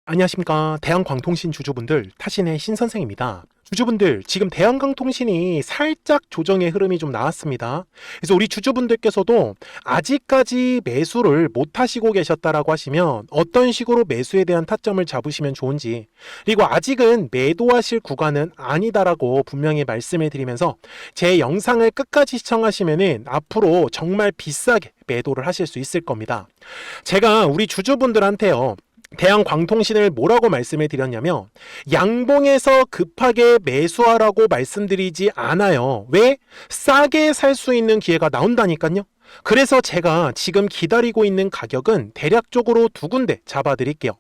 안녕하십니까. 대한광통신 주주분들, 타신의 신선생입니다. 주주분들, 지금 대한광통신이 살짝 조정의 흐름이 좀 나왔습니다. 그래서 우리 주주분들께서도 아직까지 매수를 못 하시고 계셨다라고 하시면 어떤 식으로 매수에 대한 타점을 잡으시면 좋은지, 그리고 아직은 매도하실 구간은 아니다라고 분명히 말씀을 드리면서 제 영상을 끝까지 시청하시면은 앞으로 정말 비싸게 매도를 하실 수 있을 겁니다. 제가 우리 주주분들한테요, 대한광통신을 뭐라고 말씀을 드렸냐면 양봉에서 급하게 매수하라고 말씀드리지 않아요. 왜? 싸게 살 수 있는 기회가 나온다니까요. 그래서 제가 지금 기다리고 있는 가격은 대략적으로 두 군데 잡아드릴게요.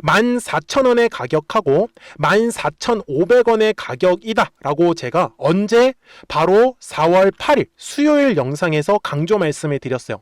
14,000원의 가격하고 14,500원의 가격이다 라고 제가 언제? 바로 4월 8일 수요일 영상에서 강조 말씀을 드렸어요.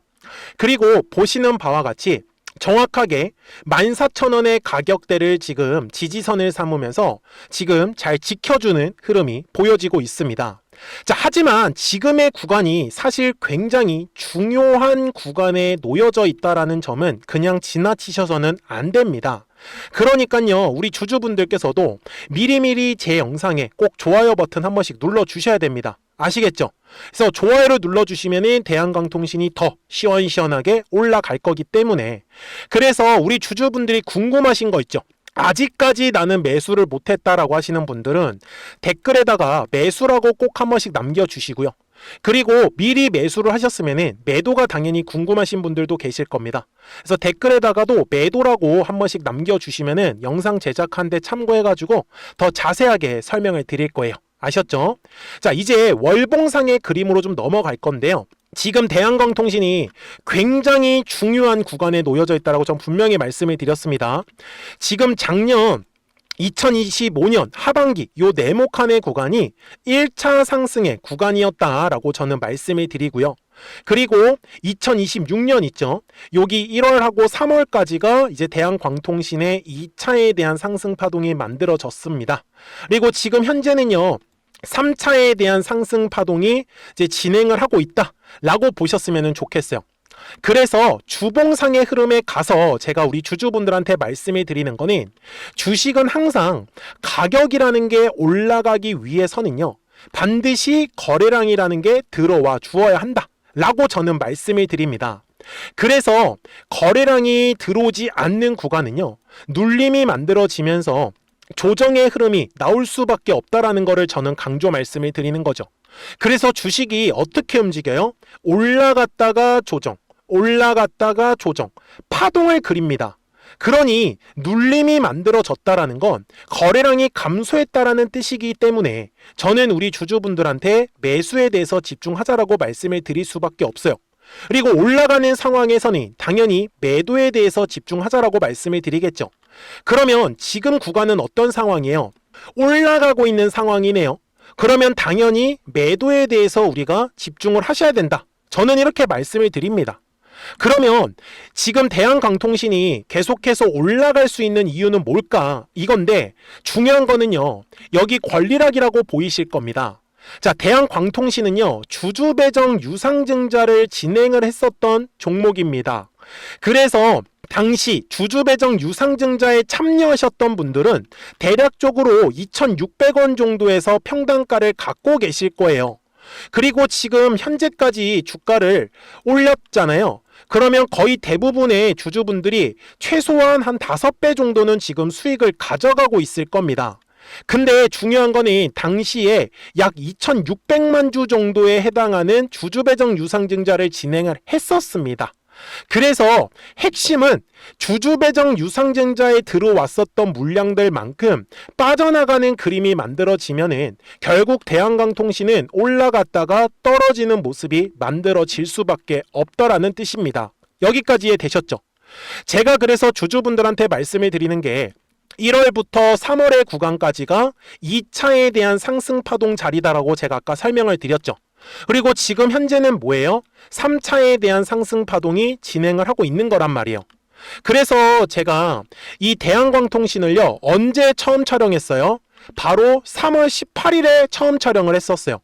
그리고 보시는 바와 같이 정확하게 14,000원의 가격대를 지금 지지선을 삼으면서 지금 잘 지켜주는 흐름이 보여지고 있습니다. 자, 하지만 지금의 구간이 사실 굉장히 중요한 구간에 놓여져 있다라는 점은 그냥 지나치셔서는 안 됩니다. 그러니까요, 우리 주주분들께서도 미리미리 제 영상에 꼭 좋아요 버튼 한 번씩 눌러 주셔야 됩니다. 아시겠죠? 그래서 좋아요를 눌러주시면 대한광통신이 더 시원시원하게 올라갈 거기 때문에, 그래서 우리 주주분들이 궁금하신 거 있죠? 아직까지 나는 매수를 못했다라고 하시는 분들은 댓글에다가 매수라고 꼭 한 번씩 남겨주시고요. 그리고 미리 매수를 하셨으면 매도가 당연히 궁금하신 분들도 계실 겁니다. 그래서 댓글에다가도 매도라고 한 번씩 남겨주시면 영상 제작하는데 참고해가지고 더 자세하게 설명을 드릴 거예요. 아셨죠? 자, 이제 월봉상의 그림으로 좀 넘어갈 건데요. 지금 대한광통신이 굉장히 중요한 구간에 놓여져 있다고 전 분명히 말씀을 드렸습니다. 지금 작년 2025년 하반기 요 네모칸의 구간이 1차 상승의 구간이었다라고 저는 말씀을 드리고요. 그리고 2026년 있죠. 여기 1월하고 3월까지가 이제 대한광통신의 2차에 대한 상승 파동이 만들어졌습니다. 그리고 지금 현재는요, 3차에 대한 상승 파동이 이제 진행을 하고 있다라고 보셨으면 좋겠어요. 그래서 주봉상의 흐름에 가서 제가 우리 주주분들한테 말씀을 드리는 거는, 주식은 항상 가격이라는 게 올라가기 위해서는요, 반드시 거래량이라는 게 들어와 주어야 한다 라고 저는 말씀을 드립니다. 그래서 거래량이 들어오지 않는 구간은요, 눌림이 만들어지면서 조정의 흐름이 나올 수밖에 없다라는 거를 저는 강조 말씀을 드리는 거죠. 그래서 주식이 어떻게 움직여요? 올라갔다가 조정, 올라갔다가 조정, 파동을 그립니다. 그러니 눌림이 만들어졌다라는 건 거래량이 감소했다라는 뜻이기 때문에 저는 우리 주주분들한테 매수에 대해서 집중하자라고 말씀을 드릴 수밖에 없어요. 그리고 올라가는 상황에서는 당연히 매도에 대해서 집중하자라고 말씀을 드리겠죠. 그러면 지금 구간은 어떤 상황이에요? 올라가고 있는 상황이네요. 그러면 당연히 매도에 대해서 우리가 집중을 하셔야 된다. 저는 이렇게 말씀을 드립니다. 그러면 지금 대한광통신이 계속해서 올라갈 수 있는 이유는 뭘까? 이건데 중요한 거는요, 여기 권리락이라고 보이실 겁니다. 자, 대한광통신은요, 주주배정 유상증자를 진행을 했었던 종목입니다. 그래서 당시 주주배정 유상증자에 참여하셨던 분들은 대략적으로 2,600원 정도에서 평단가를 갖고 계실 거예요. 그리고 지금 현재까지 주가를 올렸잖아요. 그러면 거의 대부분의 주주분들이 최소한 한 5배 정도는 지금 수익을 가져가고 있을 겁니다. 근데 중요한 거는 당시에 약 2,600만 주 정도에 해당하는 주주배정 유상증자를 진행을 했었습니다. 그래서 핵심은 주주배정 유상증자에 들어왔었던 물량들만큼 빠져나가는 그림이 만들어지면은 결국 대한광통신은 올라갔다가 떨어지는 모습이 만들어질 수밖에 없다라는 뜻입니다. 여기까지 이해되셨죠? 제가 그래서 주주분들한테 말씀을 드리는 게 1월부터 3월의 구간까지가 2차에 대한 상승 파동 자리다라고 제가 아까 설명을 드렸죠. 그리고 지금 현재는 뭐예요? 3차에 대한 상승 파동이 진행을 하고 있는 거란 말이에요. 그래서 제가 이 대한광통신을요, 언제 처음 촬영했어요? 바로 3월 18일에 처음 촬영을 했었어요.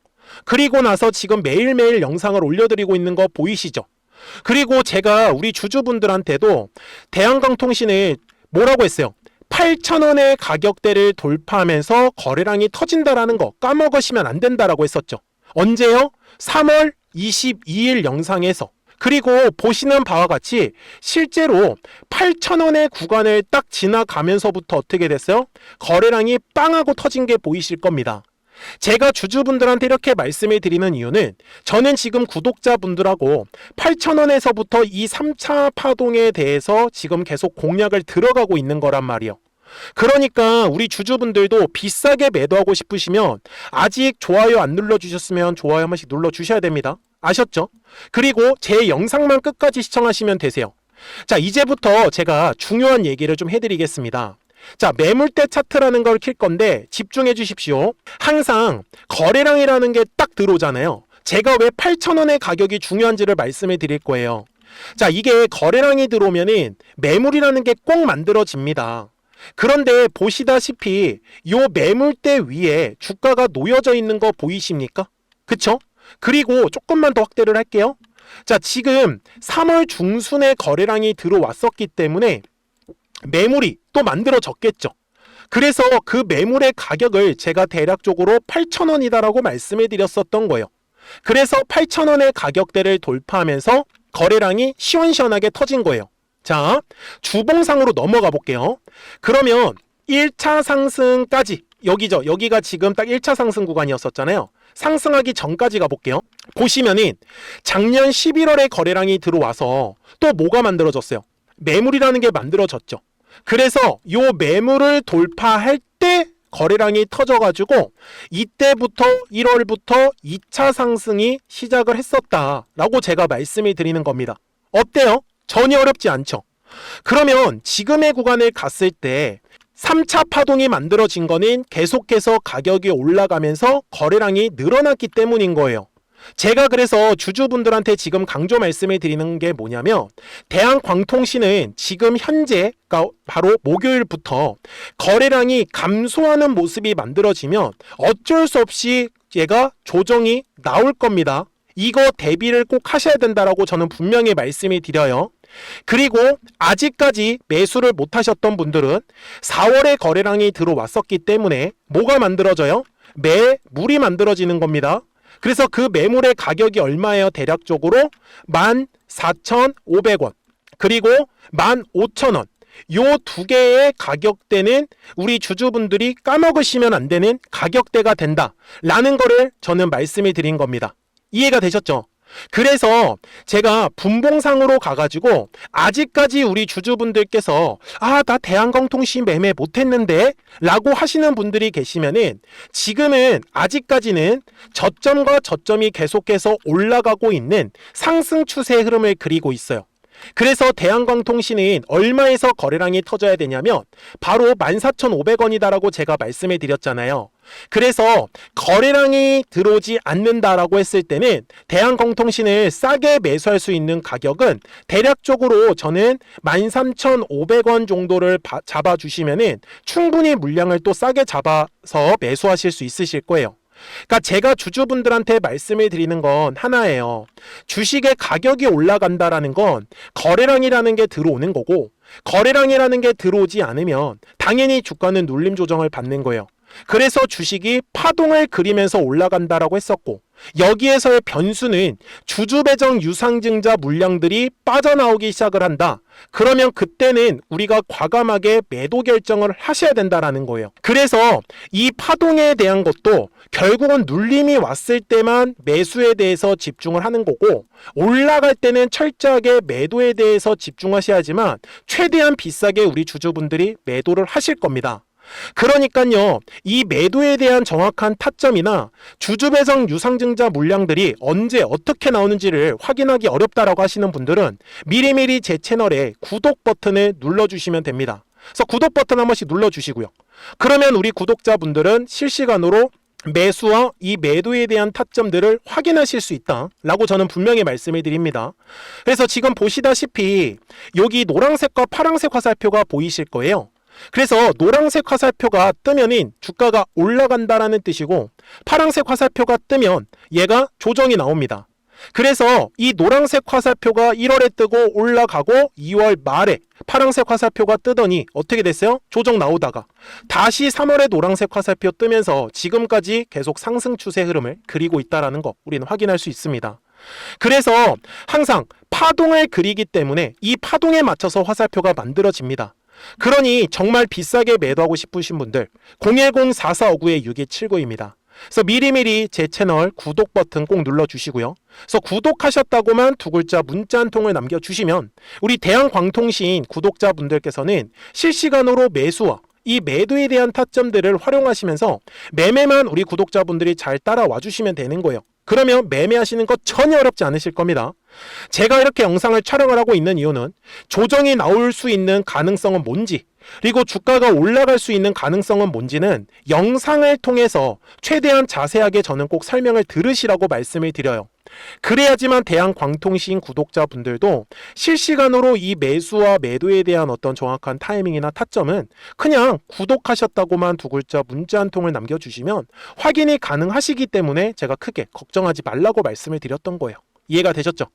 그리고 나서 지금 매일매일 영상을 올려드리고 있는 거 보이시죠? 그리고 제가 우리 주주분들한테도 대한광통신을 뭐라고 했어요? 8,000원의 가격대를 돌파하면서 거래량이 터진다라는 거 까먹으시면 안 된다라고 했었죠. 언제요? 3월 22일 영상에서. 그리고 보시는 바와 같이 실제로 8,000원의 구간을 딱 지나가면서부터 어떻게 됐어요? 거래량이 빵하고 터진 게 보이실 겁니다. 제가 주주분들한테 이렇게 말씀을 드리는 이유는 저는 지금 구독자분들하고 8,000원에서부터 이 3차 파동에 대해서 지금 계속 공략을 들어가고 있는 거란 말이에요. 그러니까 우리 주주분들도 비싸게 매도하고 싶으시면 아직 좋아요 안 눌러주셨으면 좋아요 한 번씩 눌러주셔야 됩니다. 아셨죠? 그리고 제 영상만 끝까지 시청하시면 되세요. 자, 이제부터 제가 중요한 얘기를 좀 해드리겠습니다. 자, 매물대 차트라는 걸 킬 건데 집중해 주십시오. 항상 거래량이라는 게 딱 들어오잖아요. 제가 왜 8,000원의 가격이 중요한지를 말씀해 드릴 거예요. 자, 이게 거래량이 들어오면은 매물이라는 게 꼭 만들어집니다. 그런데 보시다시피 요 매물대 위에 주가가 놓여져 있는 거 보이십니까? 그쵸? 그리고 조금만 더 확대를 할게요. 자, 지금 3월 중순에 거래량이 들어왔었기 때문에 매물이 또 만들어졌겠죠. 그래서 그 매물의 가격을 제가 대략적으로 8,000원이다라고 말씀해 드렸었던 거예요. 그래서 8,000원의 가격대를 돌파하면서 거래량이 시원시원하게 터진 거예요. 자, 주봉상으로 넘어가 볼게요. 그러면 1차 상승까지 여기죠. 여기가 지금 딱 1차 상승 구간이었었잖아요. 상승하기 전까지 가볼게요. 보시면은 작년 11월에 거래량이 들어와서 또 뭐가 만들어졌어요? 매물이라는 게 만들어졌죠. 그래서 요 매물을 돌파할 때 거래량이 터져가지고 이때부터 1월부터 2차 상승이 시작을 했었다라고 제가 말씀을 드리는 겁니다. 어때요? 전혀 어렵지 않죠? 그러면 지금의 구간을 갔을 때 3차 파동이 만들어진 거는 계속해서 가격이 올라가면서 거래량이 늘어났기 때문인 거예요. 제가 그래서 주주분들한테 지금 강조 말씀을 드리는 게 뭐냐면 대한광통신은 지금 현재 바로 목요일부터 거래량이 감소하는 모습이 만들어지면 어쩔 수 없이 얘가 조정이 나올 겁니다. 이거 대비를 꼭 하셔야 된다라고 저는 분명히 말씀을 드려요. 그리고 아직까지 매수를 못 하셨던 분들은 4월에 거래량이 들어왔었기 때문에 뭐가 만들어져요? 매물이 만들어지는 겁니다. 그래서 그 매물의 가격이 얼마예요? 대략적으로 14,500원 그리고 15,000원 요 두 개의 가격대는 우리 주주분들이 까먹으시면 안 되는 가격대가 된다라는 거를 저는 말씀을 드린 겁니다. 이해가 되셨죠? 그래서 제가 분봉상으로 가가지고 아직까지 우리 주주분들께서 나 대한광통신 매매 못했는데 라고 하시는 분들이 계시면은 지금은 아직까지는 저점과 저점이 계속해서 올라가고 있는 상승 추세 흐름을 그리고 있어요. 그래서 대한광통신은 얼마에서 거래량이 터져야 되냐면 바로 14,500원이다라고 제가 말씀해 드렸잖아요. 그래서 거래량이 들어오지 않는다라고 했을 때는 대한광통신을 싸게 매수할 수 있는 가격은 대략적으로 저는 13,500원 정도를 잡아주시면은 충분히 물량을 또 싸게 잡아서 매수하실 수 있으실 거예요. 그러니까 제가 주주분들한테 말씀을 드리는 건 하나예요. 주식의 가격이 올라간다라는 건 거래량이라는 게 들어오는 거고 거래량이라는 게 들어오지 않으면 당연히 주가는 눌림 조정을 받는 거예요. 그래서 주식이 파동을 그리면서 올라간다라고 했었고 여기에서의 변수는 주주 배정 유상증자 물량들이 빠져나오기 시작을 한다. 그러면 그때는 우리가 과감하게 매도 결정을 하셔야 된다라는 거예요. 그래서 이 파동에 대한 것도 결국은 눌림이 왔을 때만 매수에 대해서 집중을 하는 거고 올라갈 때는 철저하게 매도에 대해서 집중하셔야지만 최대한 비싸게 우리 주주분들이 매도를 하실 겁니다. 그러니까요, 이 매도에 대한 정확한 타점이나 주주배정 유상증자 물량들이 언제 어떻게 나오는지를 확인하기 어렵다라고 하시는 분들은 미리미리 제 채널에 구독 버튼을 눌러주시면 됩니다. 그래서 구독 버튼 한 번씩 눌러주시고요. 그러면 우리 구독자분들은 실시간으로 매수와 이 매도에 대한 타점들을 확인하실 수 있다라고 저는 분명히 말씀을 드립니다. 그래서 지금 보시다시피 여기 노란색과 파란색 화살표가 보이실 거예요. 그래서 노란색 화살표가 뜨면은 주가가 올라간다라는 뜻이고 파란색 화살표가 뜨면 얘가 조정이 나옵니다. 그래서 이 노란색 화살표가 1월에 뜨고 올라가고 2월 말에 파란색 화살표가 뜨더니 어떻게 됐어요? 조정 나오다가 다시 3월에 노란색 화살표 뜨면서 지금까지 계속 상승 추세 흐름을 그리고 있다는 거 우리는 확인할 수 있습니다. 그래서 항상 파동을 그리기 때문에 이 파동에 맞춰서 화살표가 만들어집니다. 그러니 정말 비싸게 매도하고 싶으신 분들 010-4459-6279입니다. 그래서 미리미리 제 채널 구독 버튼 꼭 눌러주시고요. 그래서 구독하셨다고만 두 글자 문자 한 통을 남겨주시면 우리 대한광통신 구독자분들께서는 실시간으로 매수와 이 매도에 대한 타점들을 활용하시면서 매매만 우리 구독자분들이 잘 따라와 주시면 되는 거예요. 그러면 매매하시는 거 전혀 어렵지 않으실 겁니다. 제가 이렇게 영상을 촬영을 하고 있는 이유는 조정이 나올 수 있는 가능성은 뭔지, 그리고 주가가 올라갈 수 있는 가능성은 뭔지는 영상을 통해서 최대한 자세하게 저는 꼭 설명을 들으시라고 말씀을 드려요. 그래야지만 대한광통신 구독자분들도 실시간으로 이 매수와 매도에 대한 어떤 정확한 타이밍이나 타점은 그냥 구독하셨다고만 두 글자 문자 한 통을 남겨주시면 확인이 가능하시기 때문에 제가 크게 걱정하지 말라고 말씀을 드렸던 거예요. 이해가 되셨죠?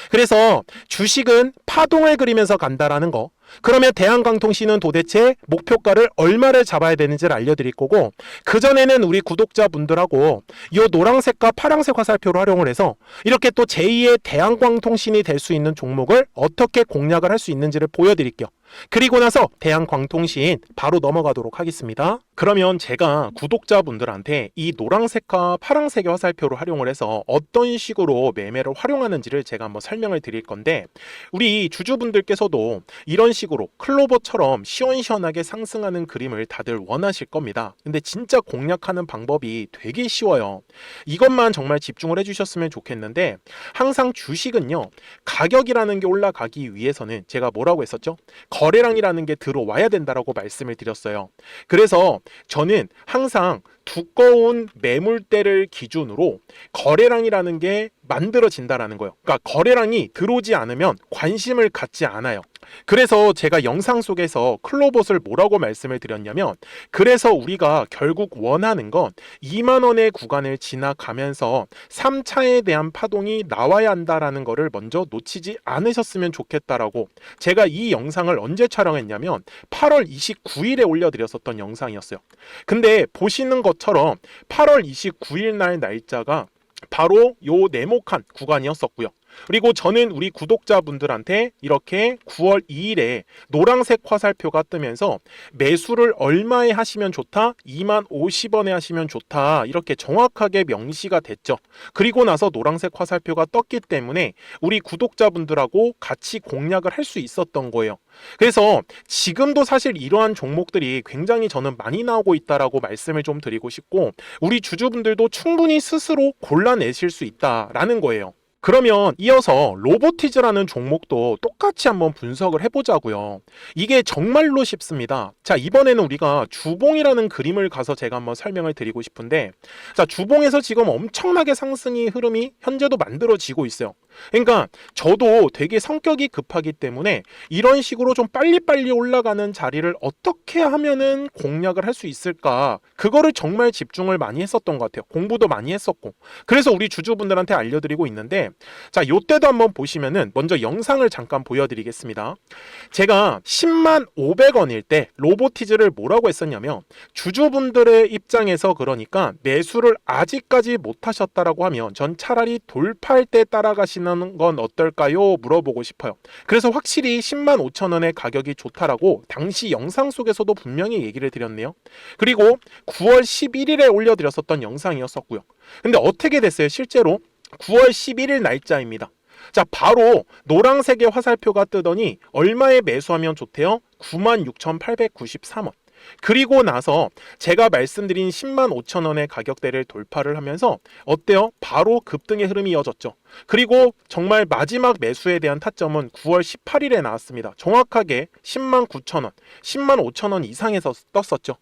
그래서 주식은 파동을 그리면서 간다라는 거. 그러면 대한광통신은 도대체 목표가를 얼마를 잡아야 되는지를 알려드릴 거고, 그전에는 우리 구독자분들하고 이 노란색과 파란색 화살표를 활용을 해서 이렇게 또 제2의 대한광통신이 될 수 있는 종목을 어떻게 공략을 할 수 있는지를 보여드릴게요. 그리고 나서 대한광통신 바로 넘어가도록 하겠습니다. 그러면 제가 구독자분들한테 이 노란색과 파란색의 화살표를 활용을 해서 어떤 식으로 매매를 활용하는지를 제가 한번 설명을 드릴 건데, 우리 주주분들께서도 이런 식으로 클로버처럼 시원시원하게 상승하는 그림을 다들 원하실 겁니다. 근데 진짜 공략하는 방법이 되게 쉬워요. 이것만 정말 집중을 해주셨으면 좋겠는데, 항상 주식은요, 가격이라는 게 올라가기 위해서는 제가 뭐라고 했었죠? 거래량이라는 게 들어와야 된다라고 말씀을 드렸어요. 그래서 저는 항상 두꺼운 매물대를 기준으로 거래량이라는 게 만들어진다라는 거예요. 그러니까 거래량이 들어오지 않으면 관심을 갖지 않아요. 그래서 제가 영상 속에서 클로봇을 뭐라고 말씀을 드렸냐면, 그래서 우리가 결국 원하는 건 2만 원의 구간을 지나가면서 3차에 대한 파동이 나와야 한다라는 거를 먼저 놓치지 않으셨으면 좋겠다라고, 제가 이 영상을 언제 촬영했냐면 8월 29일에 올려드렸었던 영상이었어요. 근데 보시는 것처럼 8월 29일 날 날짜가 바로 요 네모칸 구간이었었고요. 그리고 저는 우리 구독자분들한테 이렇게 9월 2일에 노란색 화살표가 뜨면서 매수를 얼마에 하시면 좋다? 2만 50원에 하시면 좋다. 이렇게 정확하게 명시가 됐죠. 그리고 나서 노란색 화살표가 떴기 때문에 우리 구독자분들하고 같이 공략을 할 수 있었던 거예요. 그래서 지금도 사실 이러한 종목들이 굉장히 저는 많이 나오고 있다라고 말씀을 좀 드리고 싶고, 우리 주주분들도 충분히 스스로 골라내실 수 있다라는 거예요. 그러면 이어서 로보티즈라는 종목도 똑같이 한번 분석을 해보자고요. 이게 정말로 쉽습니다. 자, 이번에는 우리가 주봉이라는 그림을 가서 제가 한번 설명을 드리고 싶은데, 자, 주봉에서 지금 엄청나게 상승이 흐름이 현재도 만들어지고 있어요. 그러니까 저도 되게 성격이 급하기 때문에 이런 식으로 좀 빨리빨리 올라가는 자리를 어떻게 하면은 공략을 할 수 있을까, 그거를 정말 집중을 많이 했었던 것 같아요. 공부도 많이 했었고. 그래서 우리 주주분들한테 알려드리고 있는데, 자, 요때도 한번 보시면은 먼저 영상을 잠깐 보여드리겠습니다. 제가 10만 500원일 때 로보티즈를 뭐라고 했었냐면, 주주분들의 입장에서 그러니까 매수를 아직까지 못 하셨다라고 하면 전 차라리 돌파할 때 따라가시는 건 어떨까요? 물어보고 싶어요. 그래서 확실히 10만 5천 원의 가격이 좋다라고 당시 영상 속에서도 분명히 얘기를 드렸네요. 그리고 9월 11일에 올려드렸었던 영상이었었고요. 근데 어떻게 됐어요? 실제로 9월 11일 날짜입니다. 자, 바로 노란색의 화살표가 뜨더니 얼마에 매수하면 좋대요? 96,893원. 그리고 나서 제가 말씀드린 10만 5천 원의 가격대를 돌파를 하면서 어때요? 바로 급등의 흐름이 이어졌죠. 그리고 정말 마지막 매수에 대한 타점은 9월 18일에 나왔습니다. 정확하게 10만 9천 원, 10만 5천 원 이상에서 떴었죠.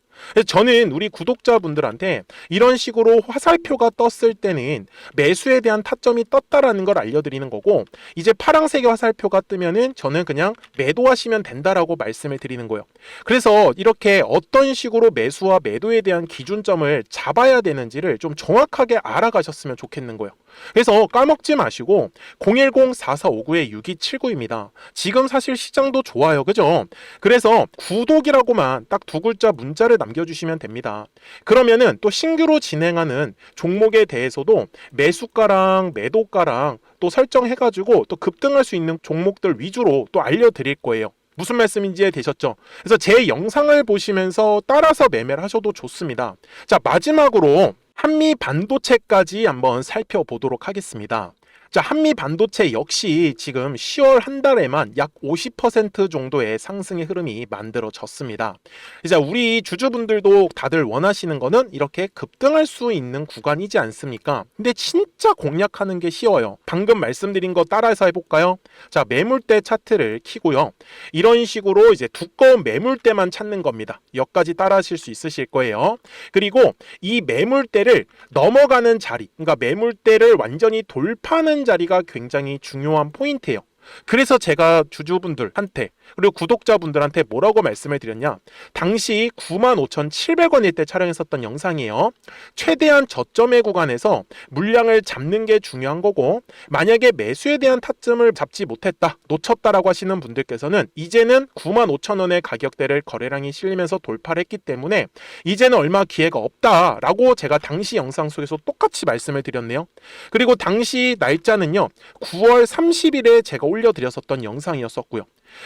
저는 우리 구독자분들한테 이런 식으로 화살표가 떴을 때는 매수에 대한 타점이 떴다라는 걸 알려드리는 거고, 이제 파란색의 화살표가 뜨면은 저는 그냥 매도하시면 된다라고 말씀을 드리는 거예요. 그래서 이렇게 어떤 식으로 매수와 매도에 대한 기준점을 잡아야 되는지를 좀 정확하게 알아가셨으면 좋겠는 거예요. 그래서 까먹지 마시고 010-4459-6279입니다. 지금 사실 시장도 좋아요. 그죠? 그래서 구독이라고만 딱 두 글자 문자를 남겨주시면 됩니다. 그러면은 또 신규로 진행하는 종목에 대해서도 매수가랑 매도가랑 또 설정해가지고 또 급등할 수 있는 종목들 위주로 또 알려드릴 거예요. 무슨 말씀인지 되셨죠? 그래서 제 영상을 보시면서 따라서 매매를 하셔도 좋습니다. 자, 마지막으로 한미 반도체까지 한번 살펴보도록 하겠습니다. 자, 한미 반도체 역시 지금 10월 한 달에만 약 50% 정도의 상승의 흐름이 만들어졌습니다. 이제 우리 주주분들도 다들 원하시는 거는 이렇게 급등할 수 있는 구간이지 않습니까? 근데 진짜 공략하는 게 쉬워요. 방금 말씀드린 거 따라서 해볼까요? 자, 매물대 차트를 켜고요. 이런 식으로 이제 두꺼운 매물대만 찾는 겁니다. 여기까지 따라 하실 수 있으실 거예요. 그리고 이 매물대를 넘어가는 자리, 그러니까 매물대를 완전히 돌파하는 자리가 굉장히 중요한 포인트예요. 그래서 제가 주주분들한테 그리고 구독자분들한테 뭐라고 말씀을 드렸냐, 당시 95,700원일 때 촬영했었던 영상이에요. 최대한 저점의 구간에서 물량을 잡는 게 중요한 거고, 만약에 매수에 대한 타점을 잡지 못했다, 놓쳤다라고 하시는 분들께서는 이제는 95,000원의 가격대를 거래량이 실리면서 돌파를 했기 때문에 이제는 얼마 기회가 없다라고 제가 당시 영상 속에서 똑같이 말씀을 드렸네요. 그리고 당시 날짜는요, 9월 30일에 제가 올려드렸었던 영상이었었고요.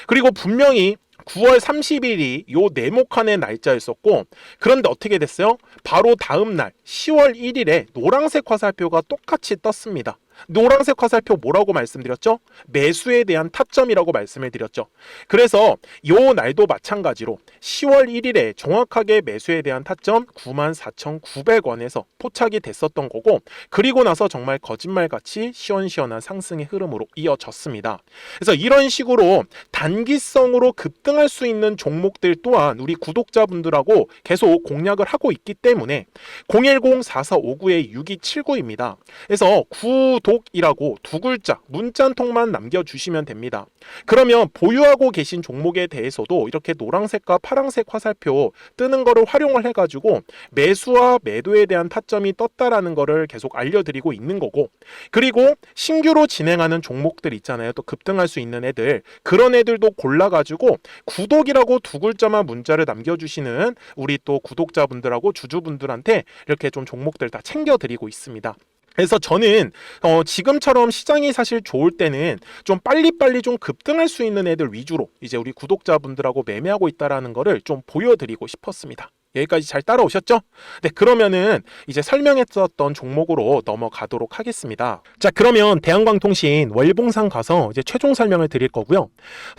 그리고 분명히 9월 30일이 요 네모칸의 날짜였었고, 그런데 어떻게 됐어요? 바로 다음 날 10월 1일에 노란색 화살표가 똑같이 떴습니다. 노란색 화살표 뭐라고 말씀드렸죠? 매수에 대한 타점이라고 말씀을 드렸죠. 그래서 요 날도 마찬가지로 10월 1일에 정확하게 매수에 대한 타점 94,900원에서 포착이 됐었던 거고, 그리고 나서 정말 거짓말같이 시원시원한 상승의 흐름으로 이어졌습니다. 그래서 이런 식으로 단기성으로 급등할 수 있는 종목들 또한 우리 구독자분들하고 계속 공략을 하고 있기 때문에 010-4459-6279입니다. 그래서 구독이라고 두 글자 문자 한 통만 남겨주시면 됩니다. 그러면 보유하고 계신 종목에 대해서도 이렇게 노란색과 파란색 화살표 뜨는 거를 활용을 해가지고 매수와 매도에 대한 타점이 떴다라는 거를 계속 알려드리고 있는 거고, 그리고 신규로 진행하는 종목들 있잖아요. 또 급등할 수 있는 애들, 그런 애들도 골라가지고 구독이라고 두 글자만 문자를 남겨주시는 우리 또 구독자분들하고 주주분들한테 이렇게 좀 종목들 다 챙겨드리고 있습니다. 그래서 저는 지금처럼 시장이 사실 좋을 때는 좀 빨리빨리 좀 급등할 수 있는 애들 위주로 이제 우리 구독자분들하고 매매하고 있다라는 거를 좀 보여드리고 싶었습니다. 여기까지 잘 따라오셨죠? 네, 그러면은 이제 설명했었던 종목으로 넘어가도록 하겠습니다. 자, 그러면 대한광통신 월봉상 가서 이제 최종 설명을 드릴 거고요.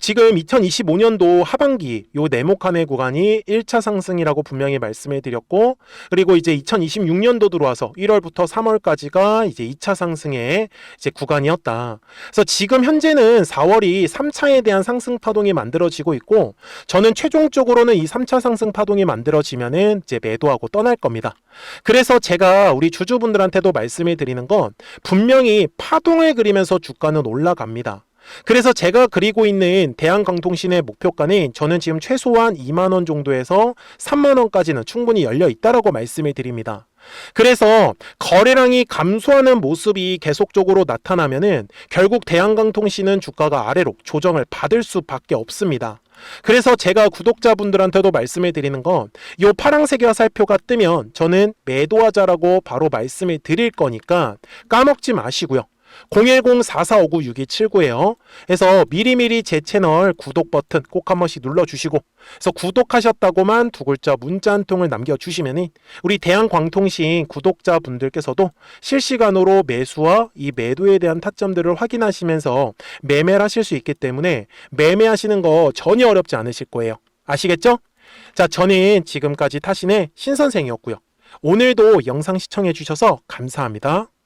지금 2025년도 하반기 요 네모칸의 구간이 1차 상승이라고 분명히 말씀해 드렸고, 그리고 이제 2026년도 들어와서 1월부터 3월까지가 이제 2차 상승의 이제 구간이었다. 그래서 지금 현재는 4월이 3차에 대한 상승 파동이 만들어지고 있고, 저는 최종적으로는 이 3차 상승 파동이 만들어지면 이제 매도하고 떠날 겁니다. 그래서 제가 우리 주주분들한테도 말씀을 드리는 건 분명히 파동을 그리면서 주가는 올라갑니다. 그래서 제가 그리고 있는 대한광통신의 목표가는 저는 지금 최소한 2만원 정도에서 3만원까지는 충분히 열려 있다라고 말씀을 드립니다. 그래서 거래량이 감소하는 모습이 계속적으로 나타나면은 결국 대한광통신은 주가가 아래로 조정을 받을 수밖에 없습니다. 그래서 제가 구독자분들한테도 말씀을 드리는 건 요 파란색의 화살표가 뜨면 저는 매도하자라고 바로 말씀을 드릴 거니까 까먹지 마시고요. 010-4459-6279예요. 그래서 미리미리 제 채널 구독 버튼 꼭 한 번씩 눌러주시고, 그래서 구독하셨다고만 두 글자 문자 한 통을 남겨주시면 우리 대한광통신 구독자분들께서도 실시간으로 매수와 이 매도에 대한 타점들을 확인하시면서 매매를 하실 수 있기 때문에 매매하시는 거 전혀 어렵지 않으실 거예요. 아시겠죠? 자, 저는 지금까지 타신의 신선생이었고요. 오늘도 영상 시청해 주셔서 감사합니다.